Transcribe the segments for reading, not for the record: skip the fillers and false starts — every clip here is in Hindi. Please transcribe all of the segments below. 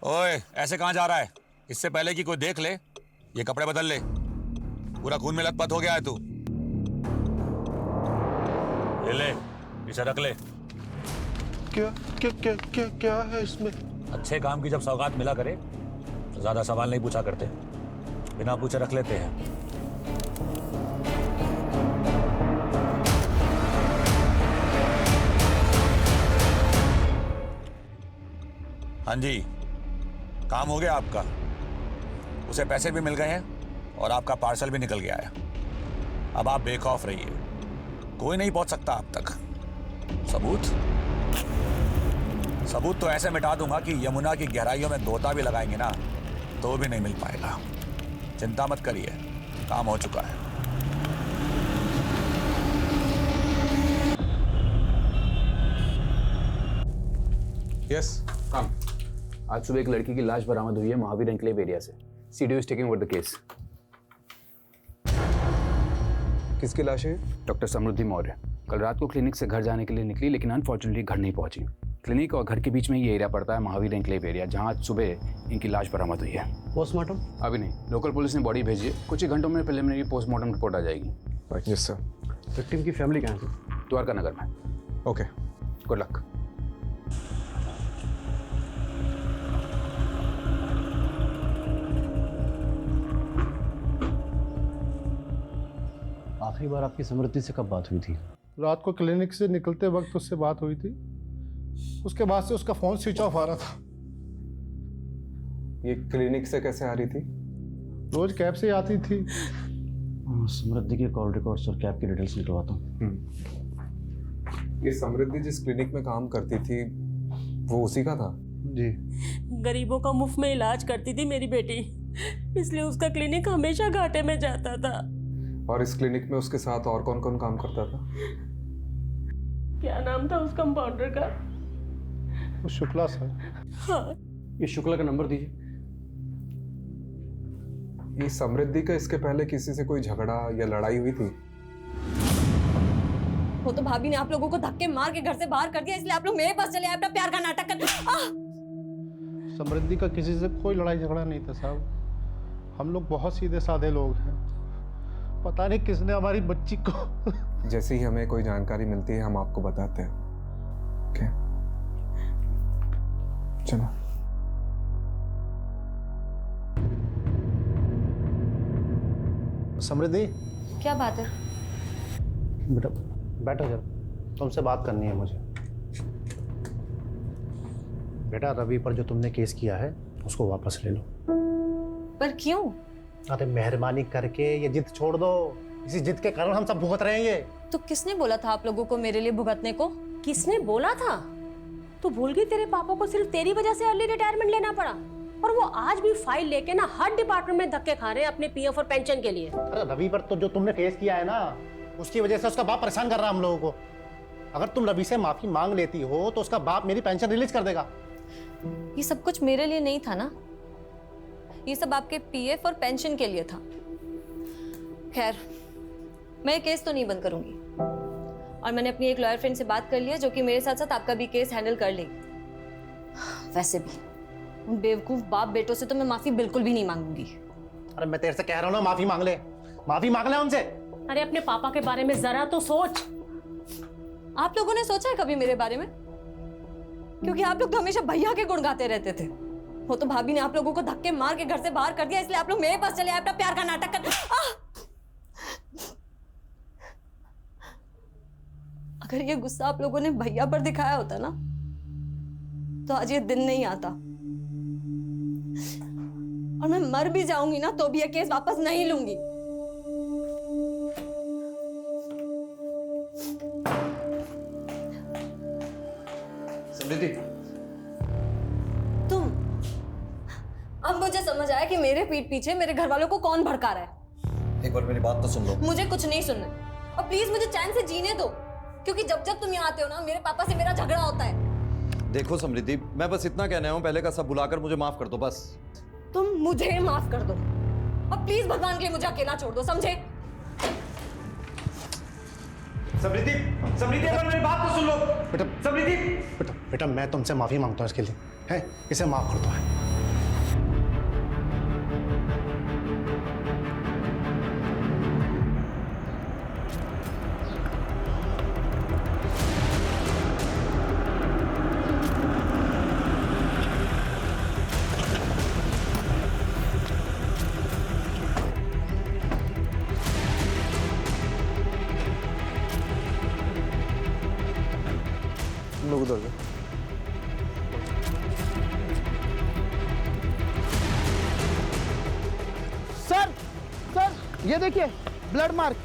ओए, ऐसे कहाँ जा रहा है? इससे पहले कि कोई देख ले, ये कपड़े बदल ले। पूरा खून में लथपथ हो गया है तू। ले, इसे रख ले। क्या क्या क्या क्या क्या है इसमें? अच्छे काम की जब सौगात मिला करे तो ज्यादा सवाल नहीं पूछा करते, बिना पूछे रख लेते हैं। हाँ जी, काम हो गया आपका। उसे पैसे भी मिल गए हैं और आपका पार्सल भी निकल गया है। अब आप बेखौफ रहिए, कोई नहीं पहुंच सकता आप तक। सबूत तो ऐसे मिटा दूंगा कि यमुना की गहराइयों में गोता भी लगाएंगे ना तो भी नहीं मिल पाएगा। चिंता मत करिए, काम हो चुका है। Yes come. आज सुबह एक लड़की की लाश बरामद हुई है महावीर एन्क्लेव एरिया से। CDO is taking over the case. किसकी लाश है? डॉक्टर समृद्धि मौर्य कल रात को क्लिनिक से घर जाने के लिए निकली, लेकिन अनफॉर्चुनेटली घर नहीं पहुंची। क्लिनिक और घर के बीच में ये एरिया पड़ता है, महावीर एन्क्लेव एरिया, जहां आज सुबह इनकी लाश बरामद हुई है। पोस्टमार्टम अभी नहीं, लोकल पुलिस ने बॉडी भेजी है। कुछ ही घंटों में प्रिलिमिनरी पोस्टमार्टम रिपोर्ट आ जाएगी। Yes sir. विक्टिम की फैमिली कहाँ है? द्वारका नगर में। Okay, good luck. आखिरी बार आपकी समृद्धि से कब बात हुई थी? रात को क्लिनिक से निकलते वक्त उससे बात हुई थी। उसके बाद से उसका फोन स्विच ऑफ आ रहा था। ये क्लिनिक से कैसे आ रही थी? रोज कैब से आती थी। समृद्धि के कॉल रिकॉर्ड्स और कैब की डिटेल्स निकलवाता हूँ। ये समृद्धि जिस क्लिनिक में काम करती थी वो उसी का था? जी। गरीबों का मुफ्त में इलाज करती थी मेरी बेटी, इसलिए उसका क्लिनिक हमेशा घाटे में जाता था। और इस क्लिनिक में उसके साथ और कौन कौन काम करता था? क्या नाम था उस कंपाउंडर का? वो शुक्ला सर। हाँ। ये शुक्ला का नंबर दीजिए। ये समृद्धि का इसके पहले किसी से कोई झगड़ा या लड़ाई हुई थी? वो तो भाभी ने आप लोगों को धक्के मार के घर से बाहर कर दिया, इसलिए आप लोग मेरे पास चले आए अपना प्यार का नाटक कर। समृद्धि का किसी से कोई लड़ाई झगड़ा नहीं था साहब। हम लोग बहुत सीधे साधे लोग हैं। पता नहीं किसने हमारी बच्ची को जैसे ही हमें कोई जानकारी मिलती है हम आपको बताते हैं। ओके, चलो। समृद्धि, क्या बात है? बेटा बैठो जरा, तुमसे बात करनी है मुझे। बेटा रवि पर जो तुमने केस किया है उसको वापस ले लो। पर क्यों? अरे मेहरबानी करके ये जिद छोड़ दो। इसी जिद के कारण हम सब भुगत रहे हैं ये। तो किसने बोला था आप लोगों को मेरे लिए भुगतने को? किसने बोला था? तू भूल गई तेरे पापा को सिर्फ तेरी वजह से अर्ली रिटायरमेंट लेना पड़ा, और वो आज भी फाइल लेके ना हर डिपार्टमेंट में धक्के खा रहे हैं अपने पीएफ और पेंशन के लिए। अरे रवि पर तो जो तुमने केस किया है ना, उसकी वजह से उसका बाप परेशान कर रहा है हम लोगों को। अगर तुम रवि से माफी मांग लेती हो तो उसका बाप मेरी पेंशन रिलीज कर देगा। ये सब कुछ मेरे लिए नहीं था ना, ये सब आपके पीएफ और पेंशन के लिए था। खैर, मैं केस तो नहीं बंद करूंगी, और मैंने अपनी एक लॉयर फ्रेंड से बात कर लिया जो कि मेरे साथ साथ आपका भी केस हैंडल कर लेगी। वैसे भी उन बेवकूफ बाप बेटों से तो मैं माफी बिल्कुल भी नहीं मांगूंगी। अरे मैं तेरे से कह रहा हूं ना, माफी मांग ले उनसे। अरे अपने पापा के बारे में जरा तो सोच। आप लोगों ने सोचा है कभी मेरे बारे में? क्योंकि आप लोग तो हमेशा भैया के गुण गाते रहते थे। वो तो भाभी ने आप लोगों को धक्के मार के घर से बाहर कर दिया, इसलिए आप लोग मेरे पास चले आए अपना प्यार का नाटक कर। अगर ये गुस्सा आप लोगों ने भैया पर दिखाया होता ना, तो आज ये दिन नहीं आता, और मैं मर भी जाऊंगी ना तो भी ये केस वापस नहीं लूंगी। समृद्धि, तुम, अब मुझे समझ आया कि मेरे पीठ पीछे मेरे घर वालों को कौन भड़का रहा है। एक बार मेरी बात तो सुन लो। मुझे कुछ नहीं सुनना, और प्लीज मुझे चैन से जीने दो, क्योंकि जब जब तुम यहाँ आते हो ना, मेरे पापा से मेरा झगड़ा होता है। देखो समृद्धि, मैं बस इतना कहने आया हूं, पहले का सब भुलाकर मुझे माफ कर दो बस। तुम मुझे माफ कर दो, और प्लीज भगवान के लिए मुझे अकेला छोड़ दो, समझे? समृद्धि, समृद्धि एक बार मेरी बात तो सुन लो। बेटा समृद्धि, बेटा मैं तुमसे माफी मांगता हूँ इसके लिए, है? इसे माफ कर दो। उधर से। सर सर ये देखिए ब्लड मार्क।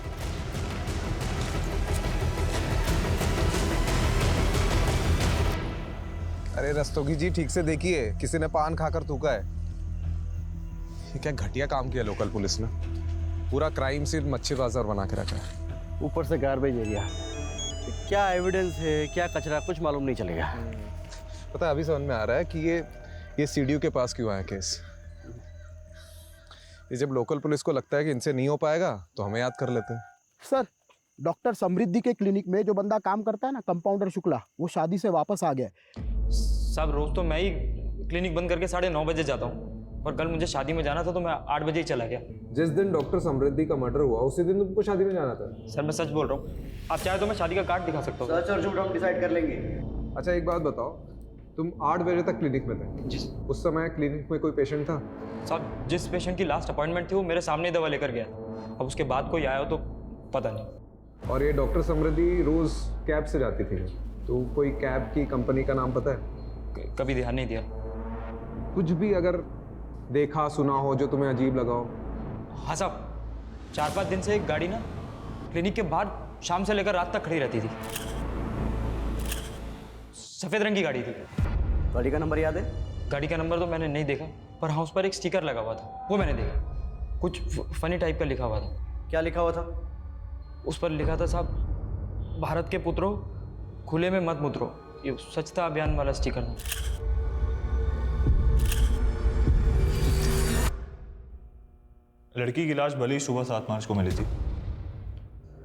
अरे रस्तोगी जी, ठीक से देखिए, किसी ने पान खाकर थूका है। ये क्या घटिया काम किया लोकल पुलिस ने। पूरा क्राइम सीन मच्छी बाजार बना के रखा है। ऊपर से गार्बेज एरिया। क्या एविडेंस है क्या कचरा कुछ मालूम नहीं चलेगा। पता है, अभी समझ में आ रहा है कि ये सीडीओ के पास क्यों आया केस। ये जब लोकल पुलिस को लगता है कि इनसे नहीं हो पाएगा तो हमें याद कर लेते हैं। सर, डॉक्टर समृद्धि के क्लिनिक में जो बंदा काम करता है ना, कंपाउंडर शुक्ला, वो शादी से वापस आ गया। साहब रोज तो मैं ही क्लिनिक बंद करके 9:30 बजे जाता हूँ, और कल मुझे शादी में जाना था तो मैं 8 बजे ही चला गया। जिस दिन डॉक्टर समृद्धि का मर्डर हुआ उसी दिन तुमको शादी में जाना था। सर मैं सच बोल रहा हूँ, आप चाहे तो मैं शादी का कार्ड दिखा सकता हूँ। सच और झूठ हम डिसाइड कर लेंगे। अच्छा एक बात बताओ, तुम 8 बजे तक क्लिनिक में थे? जी उस समय क्लिनिक में कोई पेशेंट था? साहब जिस पेशेंट की लास्ट अपॉइंटमेंट थी वो मेरे सामने ही दवा लेकर गया, अब उसके बाद कोई आया हो तो पता नहीं। और ये डॉक्टर समृद्धि रोज कैब से जाती थी, तो कोई कैब की कंपनी का नाम पता है? कभी ध्यान नहीं दिया। कुछ भी अगर देखा सुना हो जो तुम्हें अजीब लगा हो? हाँ साहब, 4-5 दिन से एक गाड़ी ना क्लिनिक के बाहर शाम से लेकर रात तक खड़ी रहती थी। सफ़ेद रंग की गाड़ी थी। गाड़ी का नंबर याद है? गाड़ी का नंबर तो मैंने नहीं देखा, पर हाँ उस पर एक स्टिकर लगा हुआ था, वो मैंने देखा। कुछ फनी टाइप का लिखा हुआ था। क्या लिखा हुआ था? उस पर लिखा था साहब, भारत के पुत्रों खुले में मत मुतरो। ये स्वच्छता अभियान वाला स्टिकर था। लड़की की लाश भले ही सुबह 7 मार्च को मिली थी,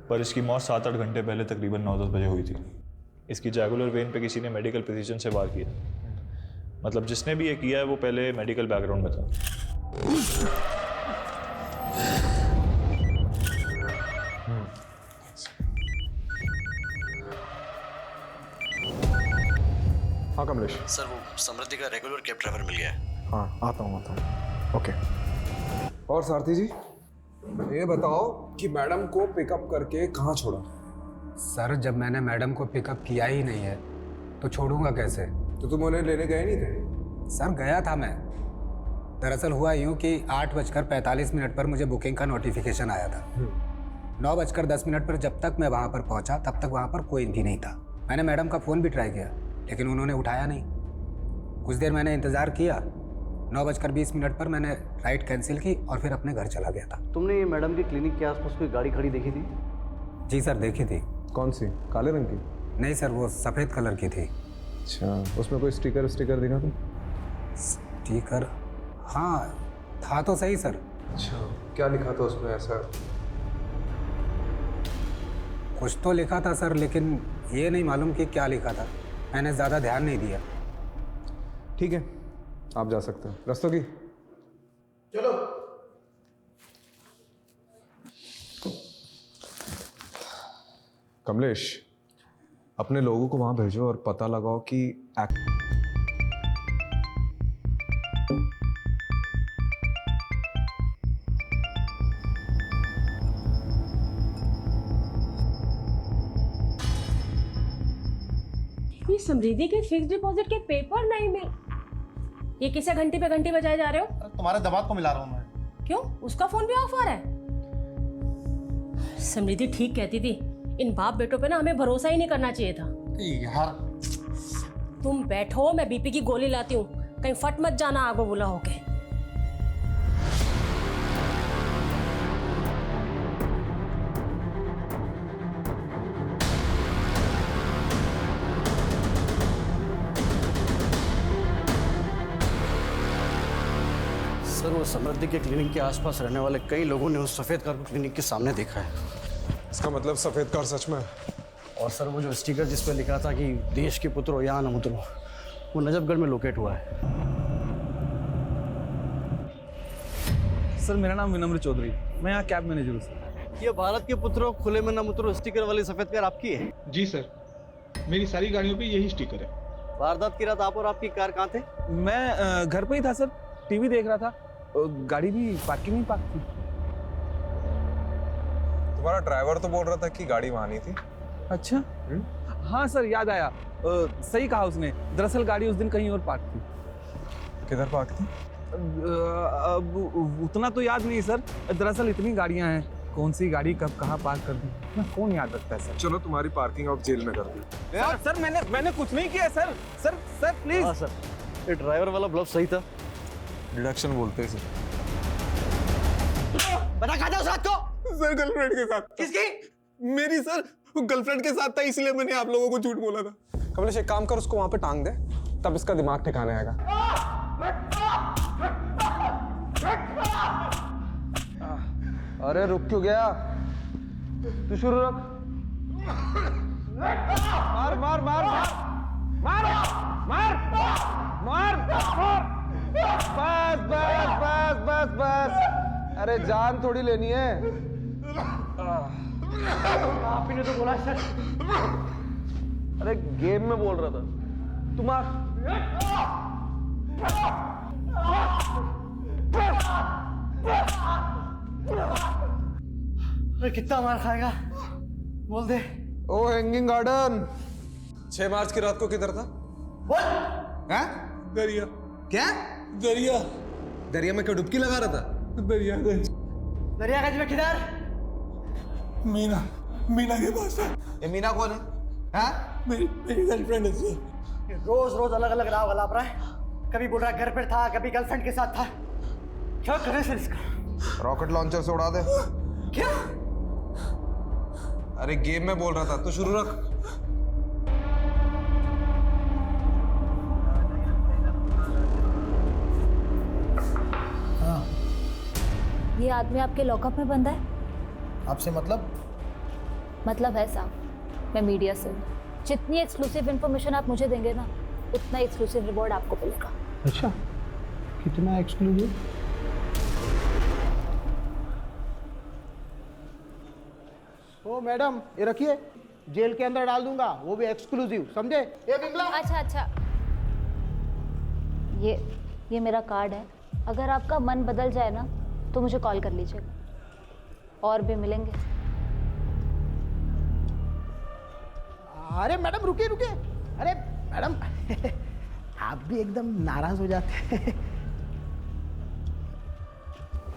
पर इसकी मौत 7-8 घंटे पहले तकरीबन 9-10 बजे हुई थी। इसकी जैगुलर वेन पे किसी ने मेडिकल प्रिसीजन से वार किया। मतलब जिसने भी ये किया है वो पहले मेडिकल बैकग्राउंड में था। हाँ कमलेश। सर वो समृद्धि का रेगुलर कैब ड्राइवर मिल गया है। हाँ आता हूँ। ओके। और सारथी जी, ये बताओ कि मैडम को पिकअप करके कहाँ छोड़ा? सर जब मैंने मैडम को पिकअप किया ही नहीं है तो छोड़ूंगा कैसे? तो तुम उन्हें लेने गए नहीं थे? सर गया था मैं। दरअसल हुआ यूँ कि 8:45 पर मुझे बुकिंग का नोटिफिकेशन आया था। 9:10 पर जब तक मैं वहाँ पर पहुँचा तब तक वहाँ पर कोई भी नहीं था। मैंने मैडम का फ़ोन भी ट्राई किया लेकिन उन्होंने उठाया नहीं। कुछ देर मैंने इंतज़ार किया। 9:20 पर मैंने राइड कैंसिल की और फिर अपने घर चला गया था। तुमने ये मैडम की क्लिनिक के आसपास कोई गाड़ी खड़ी देखी थी? जी सर देखी थी। कौन सी? काले रंग की? नहीं सर, वो सफ़ेद कलर की थी। अच्छा, उसमें कोई स्टिकर दिखा था? स्टिकर? हाँ था तो सही सर। अच्छा, क्या लिखा था उसमें ऐसा? कुछ तो लिखा था सर, लेकिन ये नहीं मालूम कि क्या लिखा था। मैंने ज़्यादा ध्यान नहीं दिया। ठीक है, आप जा सकते हैं। रस्तोगी चलो। कमलेश, अपने लोगों को वहां भेजो और पता लगाओ कि ये समृद्धि के फिक्स डिपॉजिट के पेपर नहीं मिल। ये किसे घंटी पे घंटी बजाए जा रहे हो? तुम्हारे दमाद को मिला रहा हूँ मैं। क्यों, उसका फोन भी ऑफ आ रहा है? समृद्धि ठीक कहती थी, इन बाप बेटों पे ना हमें भरोसा ही नहीं करना चाहिए था। यार तुम बैठो, मैं बीपी की गोली लाती हूँ, कहीं फट मत जाना आगो बुला होके। सर वो समृद्धि के क्लिनिक के आसपास रहने वाले कई लोगों ने उस सफ़ेद कार को क्लिनिक के सामने देखा है। इसका मतलब सफेद कार सच में? और सर वो जो स्टिकर जिस पर लिखा था कि देश के पुत्रों यहाँ न उतरो, वो नजफगढ़ में लोकेट हुआ है। सर मेरा नाम विनम्र चौधरी, मैं यहाँ कैब मैनेजर हूँ सर। ये भारत के पुत्रों खुले में न उतरो स्टिकर वाली सफ़ेद कार आपकी है? जी सर, मेरी सारी गाड़ियों पे यही स्टिकर है। वारदात की रात आप और आपकी कार कहाँ थे? मैं घर पे ही था सर, टीवी देख रहा था। गाड़ी भी पार्किंग में पार्क थी। तुम्हारा ड्राइवर तो बोल रहा था कि गाड़ी वहां नहीं थी। अच्छा हाँ सर, याद आया। सही कहा उसने। दरअसल गाड़ी उस दिन कहीं और पार्क थी। किधर पार्क थी? अब उतना तो याद नहीं सर। दरअसल इतनी गाड़ियां हैं, कौन सी गाड़ी कब कहाँ पार्क कर दी ना, कौन याद रखता है सर। चलो तुम्हारी पार्किंग अब जेल में कर दी। सर मैंने कुछ नहीं किया सर। Sir please. हाँ सर, ये ड्राइवर वाला ब्लफ सही था। डिडक्शन बोलते हैं सर। बता कहाँ था उस रात को? सर गर्लफ्रेंड के साथ। किसकी? मेरी सर, गर्लफ्रेंड के साथ था, इसलिए मैंने आप लोगों को झूठ बोला था। कमलेश एक काम कर, उसको वहां पे टांग दे, तब इसका दिमाग ठिकाने आएगा। अरे रुक क्यों गया? तू शुरू रख। मार मार मार मार मार मार मार। बस बस बस बस बस। अरे जान थोड़ी लेनी है। आप ही ने तो बोला सर। अरे गेम में बोल रहा था। तुम्हारा अरे कितना मार खाएगा बोल दे। ओ हैंगिंग गार्डन। 6 मार्च की रात को किधर था? हैं? दरिया। क्या? दरिया। दरिया में क्यों डुबकी लगा रहा था? दरियागंज। दरियागंज में किधर? मीना के पास है। ये मीना कौन है? हाँ? मेरी गर्लफ्रेंड है सर। रोज रोज अलग अलग राह वाला रहा है। कभी बोल रहा घर पर था, कभी गर्लफ्रेंड के साथ था। क्या करे सर इसका? रॉकेट लॉन्चर से उड़ा दे। क्या? अरे गेम में बोल रहा था, तो शुरू रख। ये आदमी आपके लॉकअप में बंद है? आपसे मतलब? मतलब है साहब, मैं मीडिया से हूँ। जितनी एक्सक्लूसिव इन्फॉर्मेशन आप मुझे देंगे ना, उतना एक्सक्लूसिव रिवॉर्ड आपको मिलेगा। अच्छा, कितना एक्सक्लूसिव? ओ मैडम, ये रखिए, जेल के अंदर डाल दूंगा, वो भी एक्सक्लूसिव, समझे? ये बिमला। अच्छा, ये मेरा कार्ड है। अगर आपका मन बदल जाए ना तो मुझे कॉल कर लीजिएगा, और भी मिलेंगे। अरे मैडम रुकिए। अरे मैडम आप भी एकदम नाराज हो जाते हैं।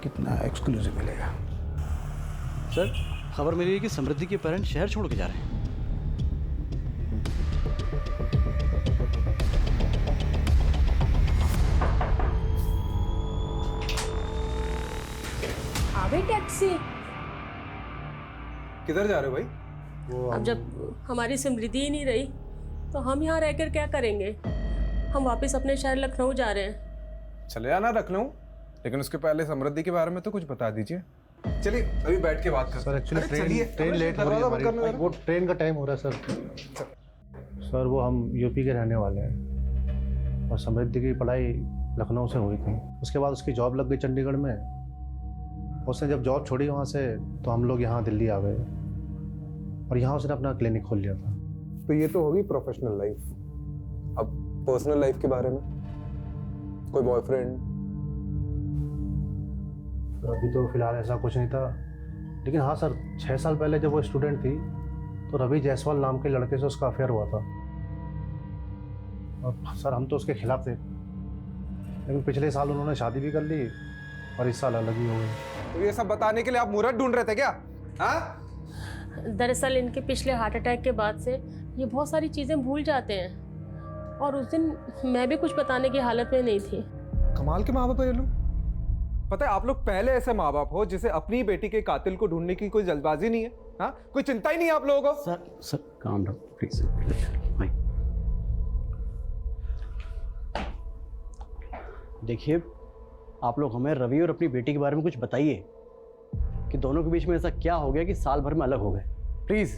कितना एक्सक्लूसिव मिलेगा? सर खबर मिली है कि समृद्धि के पेरेंट्स शहर छोड़ के जा रहे हैं। अभी टैक्सी। किधर जा रहे हो भाई? अब जब हमारी समृद्धि ही नहीं रही तो हम यहाँ रहकर क्या करेंगे? हम वापस अपने शहर लखनऊ जा रहे हैं। चले आना लखनऊ, लेकिन उसके पहले समृद्धि के बारे में तो कुछ बता दीजिए। चलिए अभी बैठ के बात करते हैं। सर एक्चुअली ट्रेन लेट हो रही है हमारी। वो ट्रेन का टाइम हो रहा है सर। वो हम यूपी के रहने वाले हैं और समृद्धि की पढ़ाई लखनऊ से हुई थी। उसके बाद उसकी जॉब लग गई चंडीगढ़ में। उसने जब जॉब छोड़ी वहाँ से तो हम लोग यहाँ दिल्ली आ गए और यहाँ उसने अपना क्लिनिक खोल लिया था। तो ये तो होगी प्रोफेशनल लाइफ। अब पर्सनल लाइफ के बारे में? कोई बॉयफ्रेंड? अभी तो फिलहाल ऐसा कुछ नहीं था, लेकिन हाँ सर, 6 साल पहले जब वो स्टूडेंट थी तो रवि जायसवाल नाम के लड़के से उसका अफेयर हुआ था। और सर हम तो उसके खिलाफ थे, लेकिन पिछले साल उन्होंने शादी भी कर ली और इस साल अलग ही हो गई। तो ये सब बताने के लिए आप मुहूर्त ढूंढ रहे थे क्या? हाँ? दरअसल इनके पिछले हार्ट अटैक के बाद से ये बहुत सारी चीज़ें भूल जाते हैं, और उस दिन मैं भी कुछ बताने की हालत में नहीं थी। कमाल के माँ बाप है ये लोग। पता है आप लोग पहले ऐसे माँ बाप हो जिसे अपनी बेटी के कातिल को ढूंढने की कोई जल्दबाजी नहीं है। हाँ, कोई चिंता ही नहीं है आप लोगों को। सर काम डाउन प्लीज भाई। देखिए आप लोग हमें रवि और अपनी बेटी के बारे में कुछ बताइए कि दोनों के बीच में ऐसा क्या हो गया कि साल भर में अलग हो गए, प्लीज।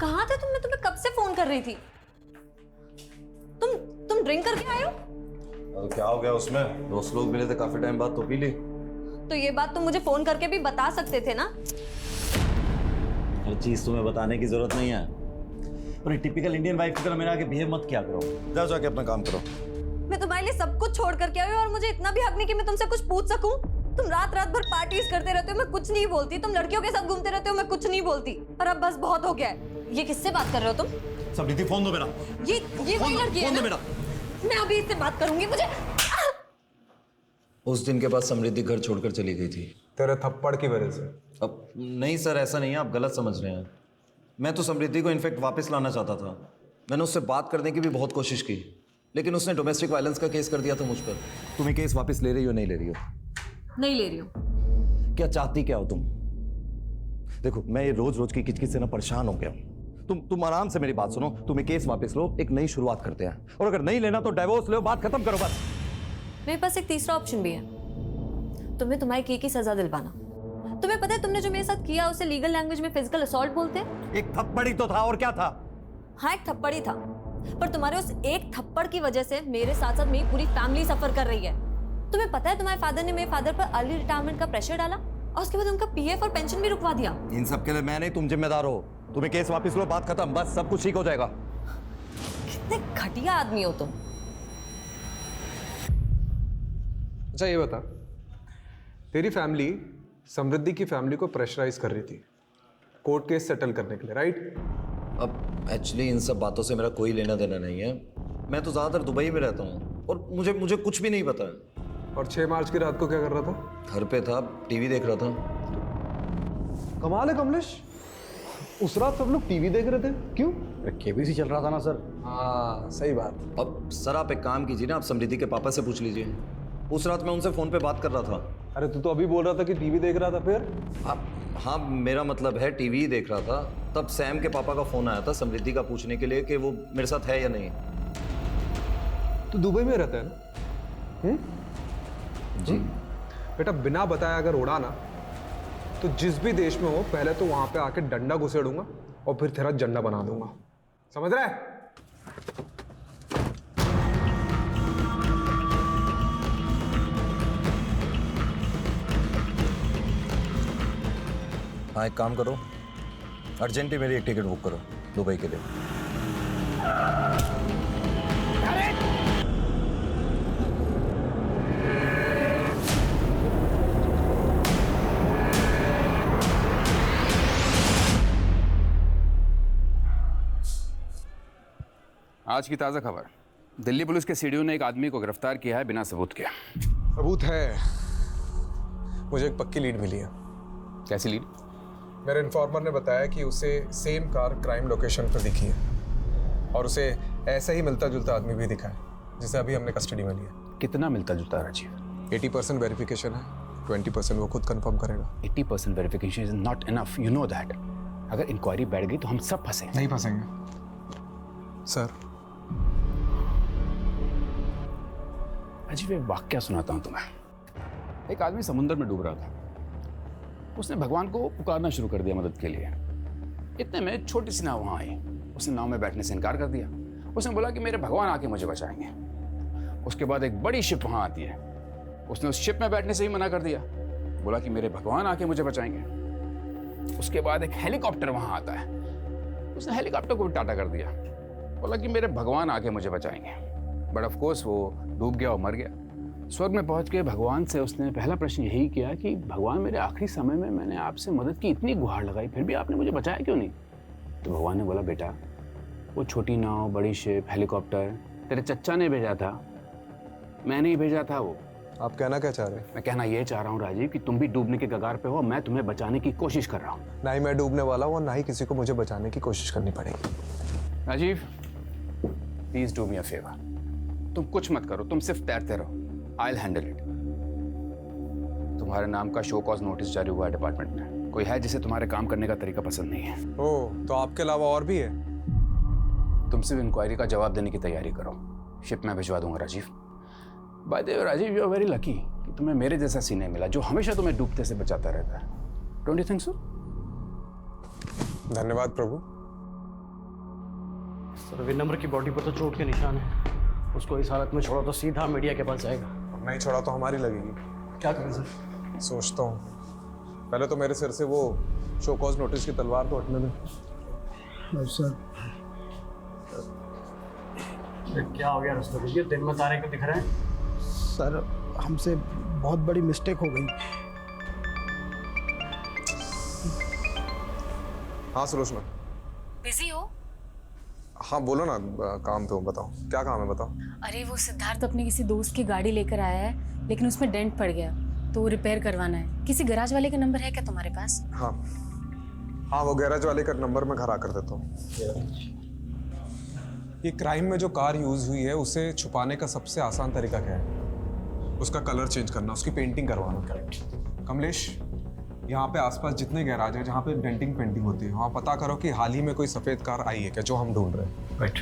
कहाँ थे तुम? मैं तुम्हें कब से फोन कर रही थी। तुम ड्रिंक करके आए हो? क्या हो गया उसमें? दोस्त लोग मिले थे काफी टाइम बाद, तो पी ली। तो ये बात तुम मुझे फोन करके भी बता सकते थे ना। हर चीज तुम्हें बताने की जरूरत नहीं है। और टिपिकल इंडियन वाइफ की तरह मेरे आगे बिहेव मत किया करो। जाओ जाके अपना काम करो। मैं तुम्हारे लिए सब कुछ छोड़ करके आई हूँ और मुझे इतना भी हक नहीं कि मैं तुमसे कुछ पूछ सकूं। तुम रात रात भर पार्टीज करते रहते हो, मैं कुछ नहीं बोलती। तुम लड़कियों के साथ घूमते रहते हो, मैं कुछ नहीं बोलती। पर अब बस बहुत हो गया है। ये किससे बात कर रहे हो तुम? समृद्धि फोन दो मेरा। ये वही लड़की है ना? मेरा। मैं अभी इससे बात करूंगी। मुझे उस दिन के बाद समृद्धि घर छोड़कर चली गई थी तेरे थप्पड़ की वजह से। अब नहीं सर, ऐसा नहीं है, आप गलत समझ रहे हैं। मैं तो समृद्धि को इनफैक्ट वापस लाना चाहता था। मैंने उससे बात करने की भी बहुत कोशिश की, लेकिन उसने डोमेस्टिक वायलेंस का केस कर दिया था मुझ पर। तुम्हें केस वापस ले रही हो नहीं ले रही हो? नहीं ले रही हूँ। क्या चाहती क्या हो तुम? देखो, मैं ये रोज रोज की किचकिच से ना परेशान हो गया हूँ। तुम आराम से मेरी बात सुनो। तुम्हें केस वापस लो, एक नई शुरुआत करते हैं, और अगर नहीं लेना तो डाइवोर्स लो, बात खत्म करो बस। मेरे पास एक तीसरा ऑप्शन भी है। तुम्हें तुम्हारे की सजा दिलवाना। तुम्हें पता है तुमने जो मेरे साथ किया उसे लीगल लैंग्वेज में फिजिकल असॉल्ट बोलते हैं। एक थप्पड़ ही तो था, और क्या था? हाँ, एक थप्पड़ ही था, पर तुम्हारे उस एक थप्पड़ की वजह से मेरे साथ साथ मेरी पूरी फैमिली सफर कर रही है। तुम्हें पता है तुम्हारे फादर ने मेरे फादर पर अर्ली रिटायरमेंट का प्रेशर डाला और उसके बाद उनका पीएफ और पेंशन भी रुकवा दिया। इन सब के लिए मैं नहीं, तुम जिम्मेदार हो। तुम्हें केस वापस लो, बात खत्म, बस सब कुछ ठीक हो जाएगा। कितने घटिया आदमी हो तुम। अच्छा ये बता, तेरी फैमिली समृद्धि की फैमिली को प्रेशराइज कर रही थी कोर्ट केस सेटल करने के लिए, राइट? अब एक्चुअली इन सब बातों से मेरा कोई लेना देना नहीं है। मैं तो ज़्यादातर दुबई में रहता हूँ और मुझे कुछ भी नहीं पता है। और 6 मार्च की रात को क्या कर रहा था? घर पे था, टीवी देख रहा था। कमाल है कमलेश, उस रात सब लोग टीवी देख रहे थे, क्यों? केबीसी चल रहा था ना सर। हाँ सही बात। अब सर आप एक काम कीजिए ना, आप समृद्धि के पापा से पूछ लीजिए। उस रात मैं उनसे फ़ोन पे बात कर रहा था। अरे तू तो अभी बोल रहा था कि टीवी देख रहा था, फिर? हाँ, मेरा मतलब है टीवी ही देख रहा था। तब सैम के पापा का फ़ोन आया था समृद्धि का पूछने के लिए कि वो मेरे साथ है या नहीं। तू दुबई में रहता है ना? जी बेटा, बिना बताए अगर उड़ा ना तो जिस भी देश में हो पहले तो वहां पे आके डंडा घुसेड़ूंगा और फिर तेरा झंडा बना दूंगा, समझ रहा है? हाँ, एक काम करो, अर्जेंटली मेरी एक टिकट बुक करो दुबई के लिए। आज की ताज़ा खबर, दिल्ली पुलिस के सीडीओ ने एक आदमी को गिरफ्तार किया है बिना सबूत के। सबूत है, मुझे एक पक्की लीड मिली है। कैसी लीड? मेरे इन्फॉर्मर ने बताया कि उसे सेम कार क्राइम लोकेशन पर दिखी है और उसे ऐसा ही मिलता जुलता आदमी भी दिखा है जिसे अभी हमने कस्टडी में लिया। कितना मिलता जुलता राजीव? 80% वेरिफिकेशन है, 20% वो खुद कंफर्म करेगा। 80% verification is not enough, you know that. अगर इंक्वायरी बैठ गई तो हम सब फंसेंगे। नहीं फंसेंगे सर। राजीव, एक वाक्या सुनाता हूँ तुम्हें। एक आदमी समुद्र में डूब रहा था। उसने भगवान को पुकारना शुरू कर दिया मदद के लिए। इतने में छोटी सी नाव वहाँ आई। उसने नाव में बैठने से इनकार कर दिया। उसने बोला कि मेरे भगवान आके मुझे बचाएंगे। उसके बाद एक बड़ी शिप वहाँ आती है। उसने उस शिप में बैठने से ही मना कर दिया, बोला कि मेरे भगवान आके मुझे बचाएंगे। उसके बाद एक हेलीकॉप्टर वहाँ आता है। उसने हेलीकॉप्टर को टाटा कर दिया, बोला कि मेरे भगवान आके मुझे बचाएंगे। बट ऑफ कोर्स वो डूब गया और मर गया। स्वर्ग में पहुंच के भगवान से उसने पहला प्रश्न यही किया कि भगवान, मेरे आखिरी समय में मैंने आपसे मदद की, इतनी गुहार लगाई, फिर भी आपने मुझे बचाया क्यों नहीं? तो भगवान ने बोला, बेटा वो छोटी नाव, बड़ी शिप, हेलीकॉप्टर तेरे चच्चा ने भेजा था, मैंने ही भेजा था वो। आप कहना क्या चाह रहे हैं? मैं कहना ये चाह रहा हूँ राजीव कि तुम भी डूबने के कगार पे हो, मैं तुम्हें बचाने की कोशिश कर रहा हूँ। ना ही मैं डूबने वाला हूँ और ना ही किसी को मुझे बचाने की कोशिश करनी पड़ेगी। Rajiv, please do me a favour. तुम कुछ मत करो, तुम सिर्फ तैरते रहो, आई विल हैंडल इट। तुम्हारे नाम का शो कॉज नोटिस जारी हुआ है डिपार्टमेंट में। कोई है जिसे तुम्हारे काम करने का तरीका पसंद नहीं है? ओह, तो आपके अलावा और भी है? तुम सिर्फ इंक्वायरी का जवाब देने की तैयारी करो, शिप में भिजवा दूंगा Rajiv. By the way Rajiv, you are very lucky कि तुम्हें मेरे जैसा सीने मिला जो हमेशा तुम्हें डूबते से बचाता रहता है। Don't you think so? धन्यवाद प्रभु। सर, विनम्र की बॉडी पर तो चोट के निशान है। उसको इस हालत में छोड़ा तो सीधा मीडिया के पास जाएगा। नहीं छोड़ा तो हमारी लगेगी। क्या करें सर? सोचता हूँ पहले तो मेरे सिर से वो शो कॉज नोटिस की तलवार तो हटने दे। सर क्या हो गया रस्तों? दिन में तारे को दिख रहे हैं? सर हमसे बहुत बड़ी मिस्टेक हो गई। हाँ सुलोचना। बिजी हो? हाँ बोलो ना, काम पे हूँ, बताओ क्या काम है, बताओ। अरे वो सिद्धार्थ अपने किसी दोस्त की गाड़ी लेकर आया है, लेकिन उसमें डेंट पड़ गया, तो वो रिपेयर करवाना है। किसी गैराज वाले का नंबर है क्या तुम्हारे पास? हाँ हाँ, वो गैराज वाले का नंबर मैं घर आकर देता हूँ। ये क्राइम में जो कार यूज हुई है उसे छुपाने का सबसे आसान तरीका क्या है? उसका कलर चेंज करना, उसकी पेंटिंग करवाना। कमलेश, यहाँ पे आसपास जितने गैराज हैं जहाँ पे डेंटिंग पेंटिंग होती है, वहाँ पता करो कि हाल ही में कोई सफेद कार आई है क्या, जो हम ढूंढ रहे हैं। राइट।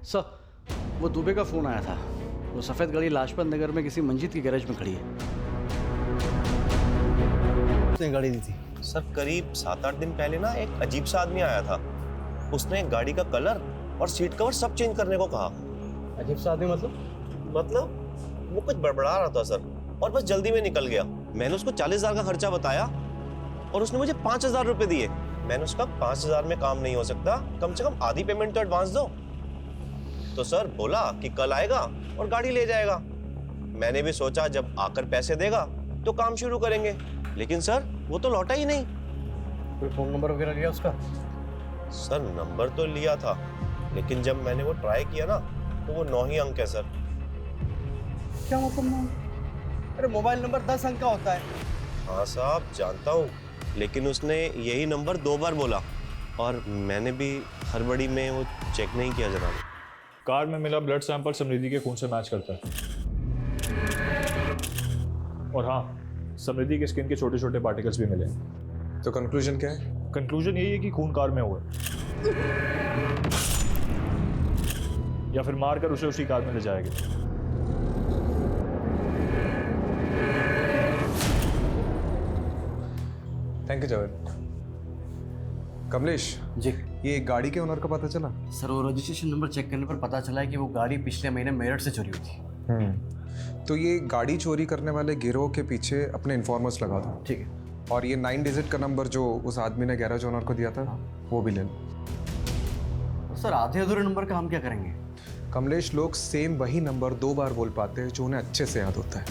सर, वो दुबे का फोन आया था। वो सफेद गाड़ी लाजपत नगर में किसी मंजित की गैरेज में खड़ी है। उसने गाड़ी दी थी सर। करीब 7-8 दिन पहले ना एक अजीब सा आदमी आया था। उसने गाड़ी का कलर और सीट कवर सब चेंज करने को कहा। अजीब सा आदमी मतलब वो कुछ बड़बड़ा रहा था सर, और बस जल्दी में निकल गया। मैंने उसको 40,000 का खर्चा बताया और उसने मुझे 5,000 रुपए दिए। मैंने उसका 5,000 में काम नहीं हो सकता, कम से कम आधी पेमेंट तो एडवांस दो। तो सर बोला कि कल आएगा और गाड़ी ले जाएगा। मैंने भी सोचा जब आकर पैसे देगा तो काम शुरू करेंगे, लेकिन सर वो तो लौटा ही नहीं। कोई फोन नंबर वगैरह लिया उसका? सर नंबर तो लिया था, लेकिन जब मैंने वो ट्राई किया ना तो वो 9 ही अंक है सर। क्या मतलब? अरे मोबाइल नंबर 10 अंक का होता है। हाँ साहब जानता हूँ, लेकिन उसने यही नंबर 2 बार बोला और मैंने भी हड़बड़ी में वो चेक नहीं किया जनाब। कार में मिला ब्लड सैंपल समृद्धि के खून से मैच करता है। और हाँ, समृद्धि के स्किन के छोटे छोटे पार्टिकल्स भी मिले। तो कंक्लूजन क्या है? कंक्लूजन यही है कि खून कार में हुआ है, या फिर मारकर उसे उसी कार में ले जाया गया। Thank you Javed. कमलेश जी, ये गाड़ी के ओनर का पता चला? सर वो रजिस्ट्रेशन नंबर चेक करने पर पता चला है कि वो गाड़ी पिछले महीने मेरठ से चोरी हुई थी। तो ये गाड़ी चोरी करने वाले गिरोह के पीछे अपने इन्फॉर्मर्स लगा दो। ठीक है। और ये 9 डिजिट का नंबर जो उस आदमी ने गैराज ओनर को दिया था वो भी ले लो। सर आधे अधूरे नंबर का हम क्या करेंगे? कमलेश, लोग सेम वही नंबर 2 बार बोल पाते हैं जो उन्हें अच्छे से याद होता है,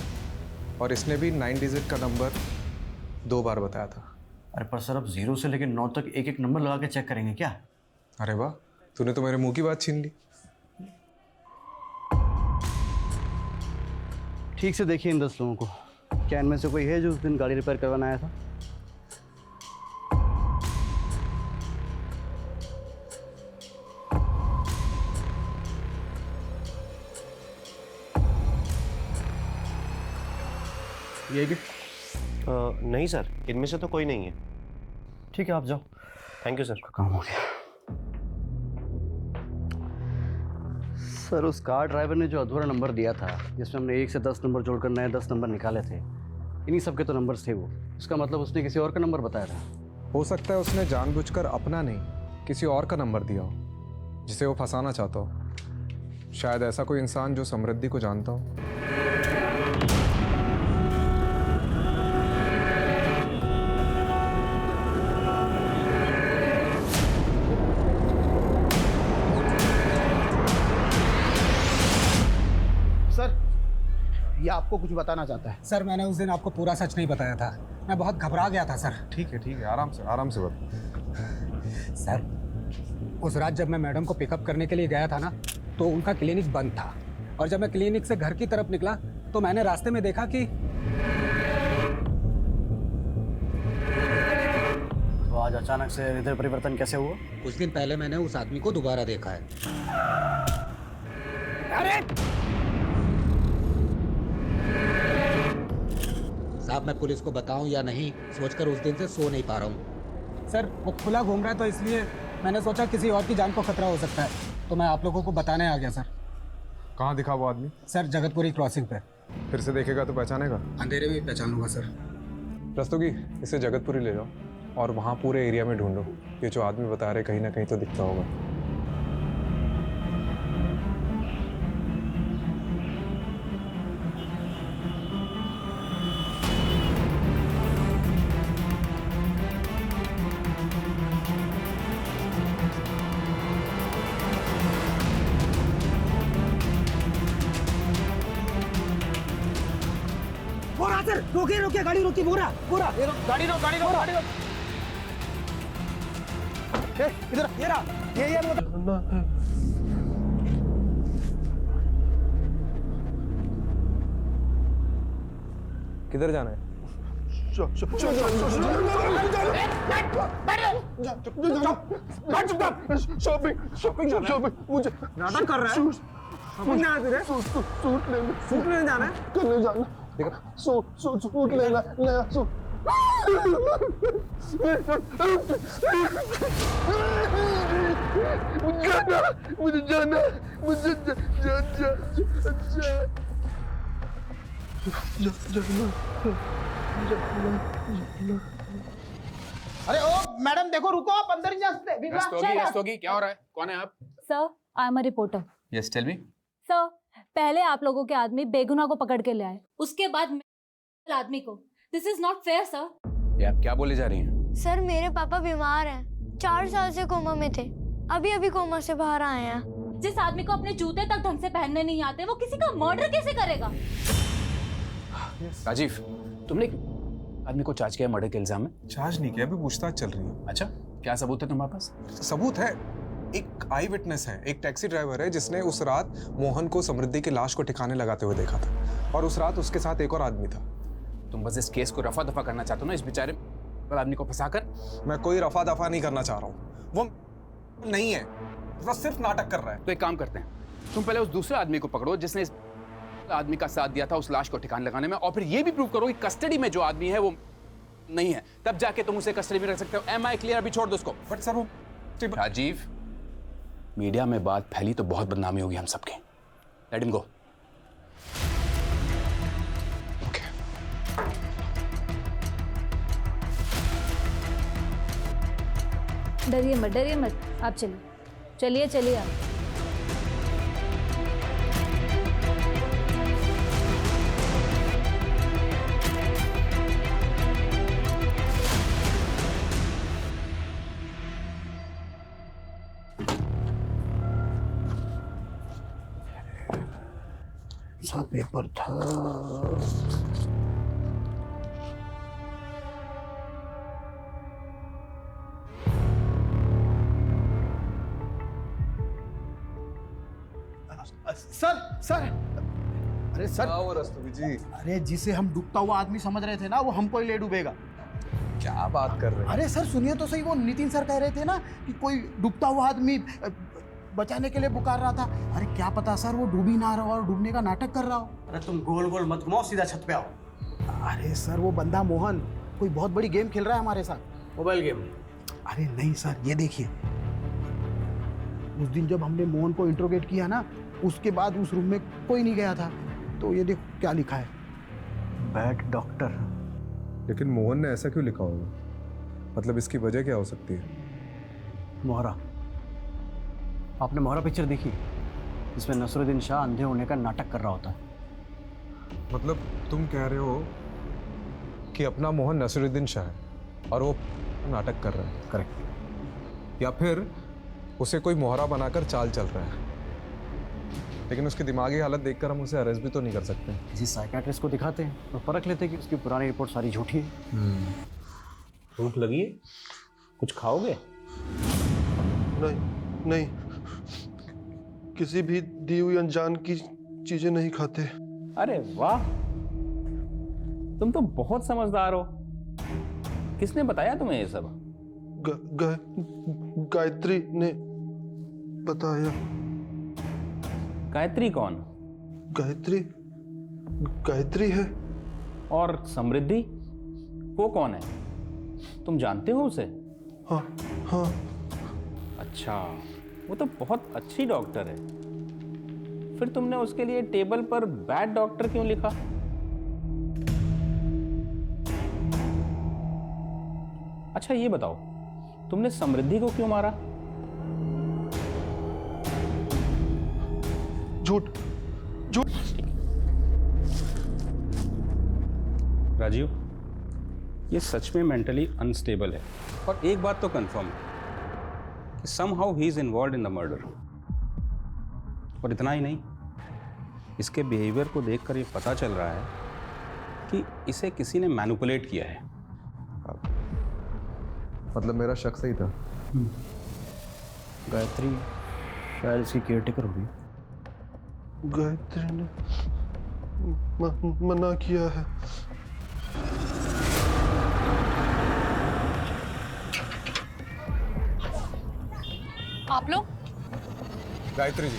और इसने भी 9 डिजिट का नंबर 2 बार बताया था। अरे पर सर अब 0 से लेकर 9 तक एक एक नंबर लगा के चेक करेंगे क्या? अरे वाह, तूने तो मेरे मुंह की बात छीन ली। ठीक से देखिए इन 10 लोगों को, क्या इनमें से कोई है जो उस दिन गाड़ी रिपेयर करवाना आया था? ये भी नहीं सर, इनमें से तो कोई नहीं है। ठीक है, आप जाओ। Thank you sir. काम हो गया। सर उस कार ड्राइवर ने जो अधूरा नंबर दिया था, जिसमें हमने 1 से 10 नंबर जोड़कर नए 10 नंबर निकाले थे, इन्हीं सब के तो नंबर्स थे वो। इसका मतलब उसने किसी और का नंबर बताया था। हो सकता है उसने जानबूझकर अपना नहीं किसी और का नंबर दिया हो, जिसे वो फंसाना चाहता हो। शायद ऐसा कोई इंसान जो समृद्धि को जानता हो। ये आपको कुछ बताना चाहता है। सर मैंने उस दिन आपको पूरा सच नहीं बताया था, मैं बहुत घबरा गया था सर। ठीक है, आराम से बता। सर उस रात जब मैं मैडम को पिकअप करने के लिए गया था ना, तो उनका क्लिनिक बंद था, और जब मैं क्लिनिक से घर की तरफ निकला तो मैंने रास्ते में देखा कि तो आज अचानक से हृदय परिवर्तन कैसे हुआ? कुछ दिन पहले मैंने उस आदमी को दोबारा देखा है। अरे साहब मैं पुलिस को बताऊं या नहीं सोचकर उस दिन से सो नहीं पा रहा हूं। सर वो खुला घूम रहा है, तो इसलिए मैंने सोचा किसी और की जान को खतरा हो सकता है, तो मैं आप लोगों को बताने आ गया सर। कहाँ दिखा वो आदमी? सर जगतपुरी क्रॉसिंग पे। फिर से देखेगा तो पहचानेगा? अंधेरे में ही पहचान लूंगा सर। रस्तोगी, इसे जगतपुरी ले जाओ और वहाँ पूरे एरिया में ढूंढो। ये जो आदमी बता रहे कहीं ना कहीं तो दिखता होगा। सर रोकिए रोकिए, गाड़ी रोकिए, बोरा बोरा, गाड़ी रोक गाड़ी रोक गाड़ी रोक। इधर ये रहा, ये किधर जाना है? मुझे नाटक कर रहा है। शॉपिंग जाना है, सूट लेने जाना है। करने जाना, सूट लेना, नया सूट। मुझे जाना, अरे ओ मैडम देखो, रुको, आप अंदर ही जा सकते। रस्तोगी, क्या हो रहा है? कौन है आप? Sir I am a reporter. Yes tell me. Sir पहले आप लोगों के आदमी बेगुनाह को पकड़ के ले आए, उसके बाद आदमी को। This is not fair sir. ये आप क्या बोले जा रही हैं? सर मेरे पापा बीमार हैं, 4 साल से कोमा में थे, अभी अभी कोमा से बाहर आए हैं। जिस आदमी को अपने जूते तक ढंग से पहनने नहीं आते, वो किसी का मर्डर कैसे करेगा? राजीव, तुमने आदमी को चार्ज किया मर्डर के इल्जाम में? चार्ज नहीं किया, अभी पूछताछ चल रही है। अच्छा, क्या सबूत है तुम्हारे पास? सबूत है, एक आई विटनेस है, एक टैक्सी ड्राइवर है जिसने उस रात मोहन को समृद्धि की लाश को ठिकाने लगाते हुए देखा था, और उस रात उसके साथ एक और आदमी था। तुम बस इस केस को रफा दफा करना चाहते हो ना, इस बेचारे आदमी को फंसाकर? मैं कोई रफा दफा नहीं करना चाह रहा हूँ, वो नहीं है, वो सिर्फ नाटक कर रहा है। तो एक काम करते हैं, तुम पहले उस दूसरे आदमी को पकड़ो जिसने इस आदमी का साथ दिया था उस लाश को ठिकाने लगाने में, और फिर ये भी प्रूव करो कि कस्टडी में जो आदमी है वो नहीं है, तब जाके तुम उसे कस्टडी में रख सकते हो। Am I clear? अभी छोड़ दो उसको। बट सर वो राजीव, मीडिया में बात फैली तो बहुत बदनामी होगी हम सबके। Let him go. डरिए मत, आप चलिए चलिए आप। सा पेपर था। सर अरे सर, रस्तोगी जी, अरे जिसे हम डूबता हुआ आदमी समझ रहे थे ना, वो हमको ही ले डूबेगा। क्या बात कर रहे हैं? अरे सर सुनिए तो सही, वो नितिन सर कह रहे थे ना कि कोई डूबता हुआ आदमी बचाने के लिए पुकार रहा था। अरे क्या पता सर वो डूब ही ना रहा हो और डूबने का नाटक कर रहा हो। अरे तुम गोल गोल मत घुमाओ, सीधा छत पे आओ। अरे सर वो बंदा मोहन कोई बहुत बड़ी गेम खेल रहा है हमारे साथ। Mobile game? अरे नहीं सर, ये देखिए, उस दिन जब हमने मोहन को इंट्रोगेट किया ना, उसके बाद उस रूम में कोई नहीं गया था। तो ये देखो क्या लिखा है, बैड डॉक्टर। लेकिन मोहन ने ऐसा क्यों लिखा होगा? मतलब इसकी वजह क्या हो सकती है? मोहरा, आपने मोहरा पिक्चर देखी? इसमें नसरुद्दीन शाह अंधे होने का नाटक कर रहा होता है। मतलब तुम कह रहे हो कि अपना मोहन नसरुद्दीन शाह है और वो नाटक कर रहा है? करेक्ट। या फिर उसे कोई मोहरा बनाकर चाल चल रहा है, लेकिन उसकी दिमागी हालत देखकर हम उसे अरेस्ट भी तो नहीं कर सकते। किसी साइकियाट्रिस्ट को दिखाते हैं और परख लेते हैं कि उसकी पुरानी रिपोर्ट सारी झूठी है। भूख लगी है? कुछ खाओगे? नहीं, किसी भी दी हुई अनजान की चीजें नहीं खाते। अरे वाह, तुम तो बहुत समझदार हो। किसने बताया तुम्हें ये सब? गायत्री ने बताया। गायत्री कौन? गायत्री है। और समृद्धि, वो कौन है? तुम जानते हो उसे? हाँ। अच्छा, वो तो बहुत अच्छी डॉक्टर है। फिर तुमने उसके लिए टेबल पर बैड डॉक्टर क्यों लिखा? अच्छा ये बताओ, तुमने समृद्धि को क्यों मारा? झूठ। राजीव, ये सच में मेंटली अनस्टेबल है, और एक बात तो कंफर्म है कि somehow he is involved in the murder. और इतना ही नहीं, इसके बिहेवियर को देखकर ये पता चल रहा है कि इसे किसी ने मैनिपुलेट किया है। मतलब मेरा शक सही था। गायत्री शायद इसकी केयरटेकर होगी। गायत्री ने मना किया है। आप लोग? गायत्री जी,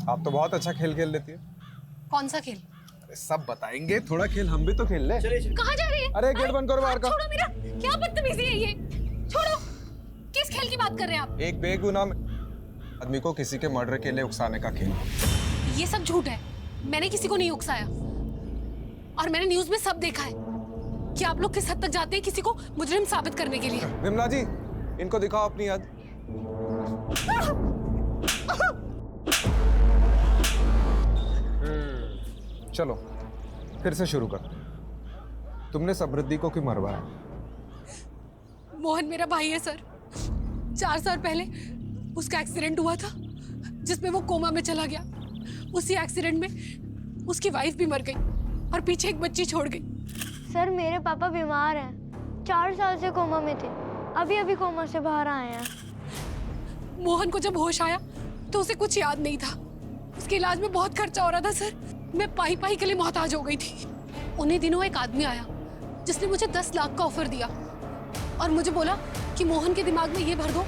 आप तो बहुत अच्छा खेल खेल लेती है। कौन सा खेल? अरे सब बताएंगे, थोड़ा खेल हम भी तो खेल ले। कहाँ जा रही है? अरे गेट बंद करो बाहर का। छोड़ो मेरा, क्या बदतमीजी है ये? छोड़ो। किस खेल की बात कर रहे हैं आप? एक बेगुनाह आदमी को किसी के मर्डर के लिए उकसाने का खेल। ये सब झूठ है। मैंने किसी को नहीं उकसाया और मैंने न्यूज़ में सब देखा है कि आप लोग किस हद तक जाते हैं किसी को मुजरिम साबित करने के लिए। विमला जी, इनको दिखाओ अपनी याद। चलो फिर से शुरू कर। तुमने समृद्धि को क्यों मरवाया? मोहन मेरा भाई है सर। 4 साल पहले उसका एक्सीडेंट हुआ था जिसमें वो कोमा में चला गया। उसी एक्सीडेंट में उसकी वाइफ भी मर गई और पीछे एक बच्ची छोड़ गई। सर मेरे पापा बीमार हैं, 4 साल से कोमा में थे, अभी अभी कोमा से बाहर आए हैं। मोहन को जब होश आया तो उसे कुछ याद नहीं था। उसके इलाज में बहुत खर्चा हो रहा था सर। मैं पाई पाई के लिए मोहताज हो गई थी। उन्हीं दिनों एक आदमी आया जिसने मुझे 10 लाख का ऑफर दिया और मुझे बोला कि मोहन के दिमाग में ये भर दो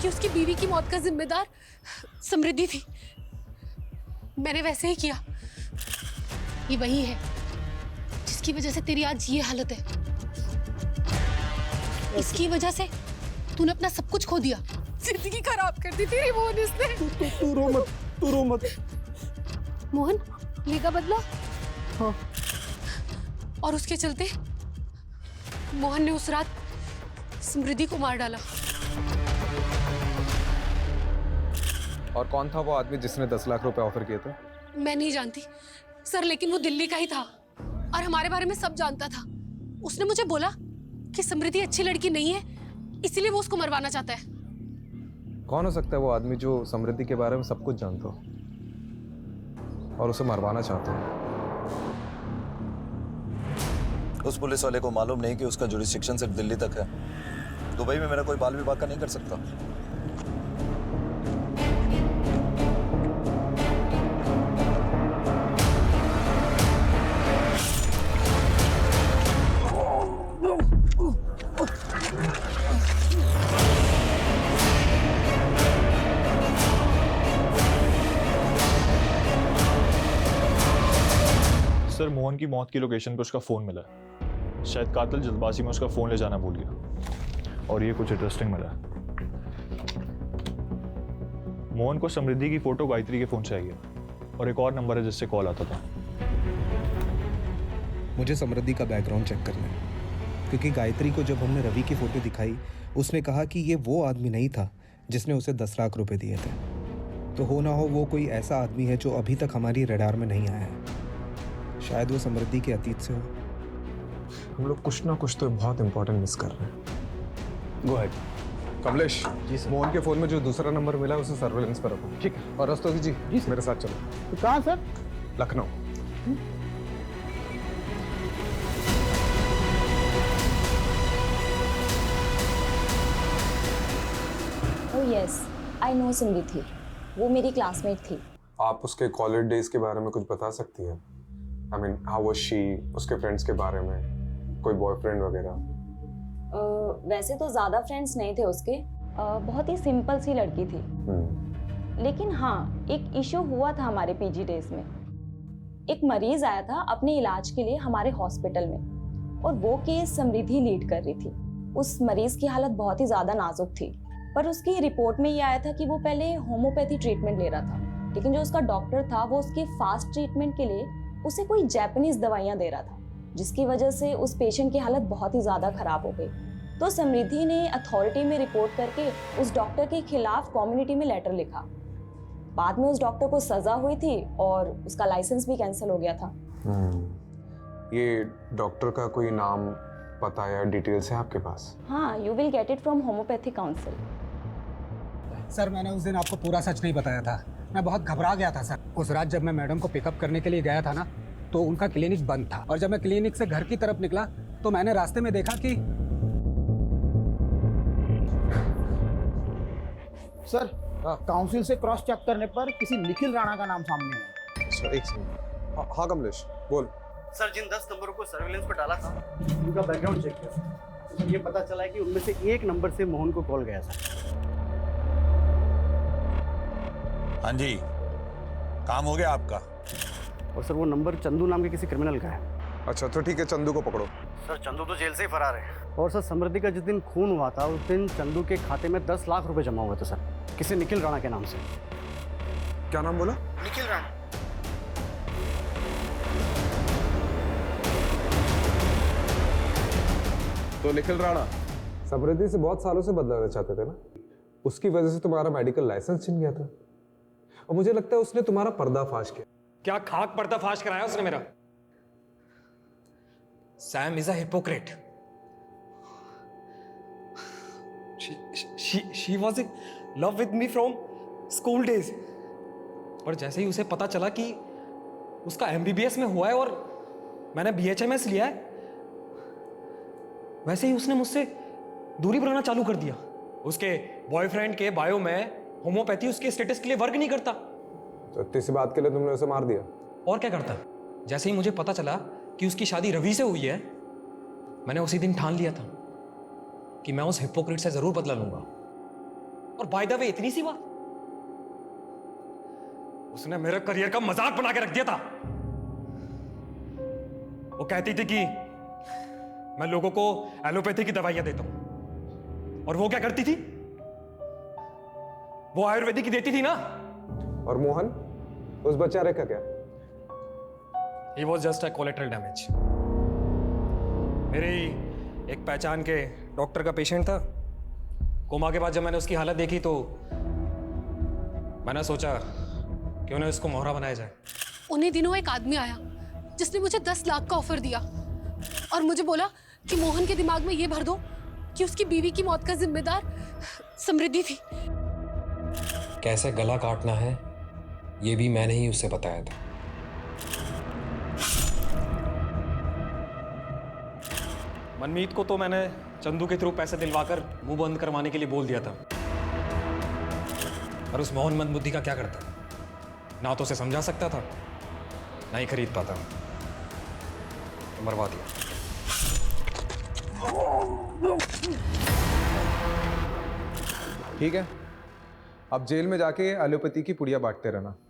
कि उसकी बीवी की मौत का जिम्मेदार समृद्धि थी। मैंने वैसे ही किया। ये वही है जिसकी वजह से तेरी आज ये हालत है। इसकी वजह से तूने अपना सब कुछ खो दिया। जिंदगी खराब कर दी तेरी मोहन इसने। तू रो मत, तू रो मत। मोहन लेगा बदला? हाँ। और उसके चलते मोहन ने उस रात समृद्धि को मार डाला। और कौन था वो आदमी जिसने 10 लाख रुपए ऑफर किए थे? मैं नहीं जानती सर, लेकिन वो दिल्ली का ही था और हमारे बारे में सब जानता था। उसने मुझे बोला कि समृद्धि अच्छी लड़की नहीं है, इसीलिए वो उसको मरवाना चाहता है। कौन हो सकता है वो आदमी जो समृद्धि के बारे में सब कुछ जानता हो और उसे मरवाना चाहता हो? उस पुलिस वाले को मालूम नहीं कि उसका जुरिस्डिक्शन सिर्फ दिल्ली तक है। दुबई में मेरा कोई बाल विभाग का नहीं कर सकता। सर, मोहन की मौत की लोकेशन पर उसका फ़ोन मिला है। शायद कातिल जल्दबाजी में उसका फ़ोन ले जाना भूल गया। और ये कुछ इंटरेस्टिंग मिला। मोहन को समृद्धि की फ़ोटो गायत्री के फ़ोन से आई है और एक और नंबर है जिससे कॉल आता था। मुझे समृद्धि का बैकग्राउंड चेक करना है, क्योंकि गायत्री को जब हमने रवि की फ़ोटो दिखाई उसने कहा कि ये वो आदमी नहीं था जिसने उसे 10 लाख रुपए दिए थे। तो हो ना हो वो कोई ऐसा आदमी है जो अभी तक हमारी रडार में नहीं आया है। शायद वो समृद्धि के अतीत से हो। हम लोग कुछ ना कुछ तो बहुत इंपॉर्टेंट मिस कर रहे हैं। Go ahead. Kamlesh ji sir, Mohan के फ़ोन में जो दूसरा नंबर मिला है उसे सर्वेलेंस पर रखो। ठीक है। और रस्तोगी जी मेरे साथ चलो। तो कहाँ sir? Lucknow. Oh yes, I know Samriddhi. वो मेरी क्लासमेट थी। आप उसके कॉलेज डेज के बारे में कुछ बता सकती हैं? I mean how was she, उसके फ्रेंड्स के बारे में, कोई बॉयफ्रेंड वगैरह? वैसे तो ज़्यादा फ्रेंड्स नहीं थे उसके। बहुत ही सिंपल सी लड़की थी। लेकिन हाँ, एक इशू हुआ था हमारे पीजी डेज में। एक मरीज आया था अपने इलाज के लिए हमारे हॉस्पिटल में और वो केस समृद्धि लीड कर रही थी। उस मरीज की हालत बहुत ही ज़्यादा नाजुक थी, पर उसकी रिपोर्ट में ये आया था कि वो पहले होम्योपैथी ट्रीटमेंट ले रहा था, लेकिन जो उसका डॉक्टर था वो उसके फास्ट ट्रीटमेंट के लिए उसे कोई जापानीज दवाइयाँ दे रहा था, जिसकी वजह से उस पेशेंट की हालत बहुत ही ज़्यादा खराब हो गई। तो समृद्धि ने अथॉरिटी में रिपोर्ट करके उस डॉक्टर के खिलाफ कम्युनिटी में लेटर लिखा। बाद में उस डॉक्टर को सज़ा हुई थी और उसका लाइसेंस भी कैंसिल हो गया था। ये डॉक्टर का कोई नाम, पता या डिटेल्स है आपके पास? हाँ, you will get it from homeopathy council. Sir, मैंने उस दिन आपको पूरा सच नहीं बताया था। मैं बहुत घबरा गया था सर। उस रात जब मैं मैडम को पिकअप करने के लिए गया था ना, तो उनका क्लिनिक बंद था, और जब मैं क्लिनिक से घर की तरफ निकला तो मैंने रास्ते में देखा कि सर काउंसिल से क्रॉस चेक करने पर किसी निखिल राणा का नाम सामने आया। सर एक सेकंड। हाँ कमलेश बोल। सर जिन 10 नंबरों को सर्विलेंस पर डाला था उनका बैकग्राउंड चेक किया सर, ये पता चला है कि उनमें से एक नंबर से मोहन को कॉल गया सर। हाँ जी, काम हो गया आपका। और सर वो नंबर चंदू नाम के किसी क्रिमिनल का है। अच्छा तो ठीक है, चंदू को पकड़ो। सर चंदू तो जेल से ही फरार है। और सर समृद्धि का जिस दिन खून हुआ था उस दिन चंदू के खाते में 10 लाख रुपए जमा हुए थे सर, किसी निखिल राणा के नाम से। क्या नाम बोला? निखिल राणा। तो निखिल राणा समृद्धि से बहुत सालों से बदलाना चाहते थे ना, उसकी वजह से तुम्हारा मेडिकल लाइसेंस छिन गया था, और मुझे लगता है उसने तुम्हारा पर्दाफाश किया। क्या खाक पर्दाफाश कराया उसने मेरा? Sam is a hypocrite. She was in love with me from school days, और जैसे ही उसे पता चला कि उसका MBBS में हुआ है और मैंने BHMS लिया है, वैसे ही उसने मुझसे दूरी बनाना चालू कर दिया। उसके बॉयफ्रेंड के बायो में होम्योपैथी उसके स्टेटस के लिए वर्क नहीं करता। तो इतनी सी बात के लिए तुमने उसे मार दिया? और क्या करता? जैसे ही मुझे पता चला कि उसकी शादी रवि से हुई है, मैंने उसी दिन ठान लिया था कि मैं उस हिपोक्रेट से जरूर बदला लूंगा। और बाय द वे इतनी सी बात, उसने मेरे करियर का मजाक बना के रख दिया था। वो कहती थी कि मैं लोगों को एलोपैथी की दवाइयां देता हूं, और वो क्या करती थी? वो आयुर्वेदिक की देती थी ना। और मोहन, उस बेचारे का क्या? He was just a collateral damage. मेरे एक पहचान के डॉक्टर का पेशेंट था। कोमा के बाद जब मैंने उसकी हालत देखी तो मैंने सोचा कि उन्हें उसको मोहरा बनाया जाए। उन्हीं दिनों एक आदमी आया जिसने मुझे 10 लाख का ऑफर दिया और मुझे बोला कि मोहन के दिमाग में ये भर दो कि उसकी बीवी की मौत का जिम्मेदार समृद्धि थी। कैसे गला काटना है ये भी मैंने ही उसे बताया था। मनमीत को तो मैंने चंदू के थ्रू पैसे दिलवाकर मुंह बंद करवाने के लिए बोल दिया था, पर उस मोहन मंदबुद्धि का क्या करता? ना तो उसे समझा सकता था, ना ही खरीद पाता, तो मरवा दिया। ठीक है, अब जेल में जाके एलोपैथी की पुड़िया बांटते रहना।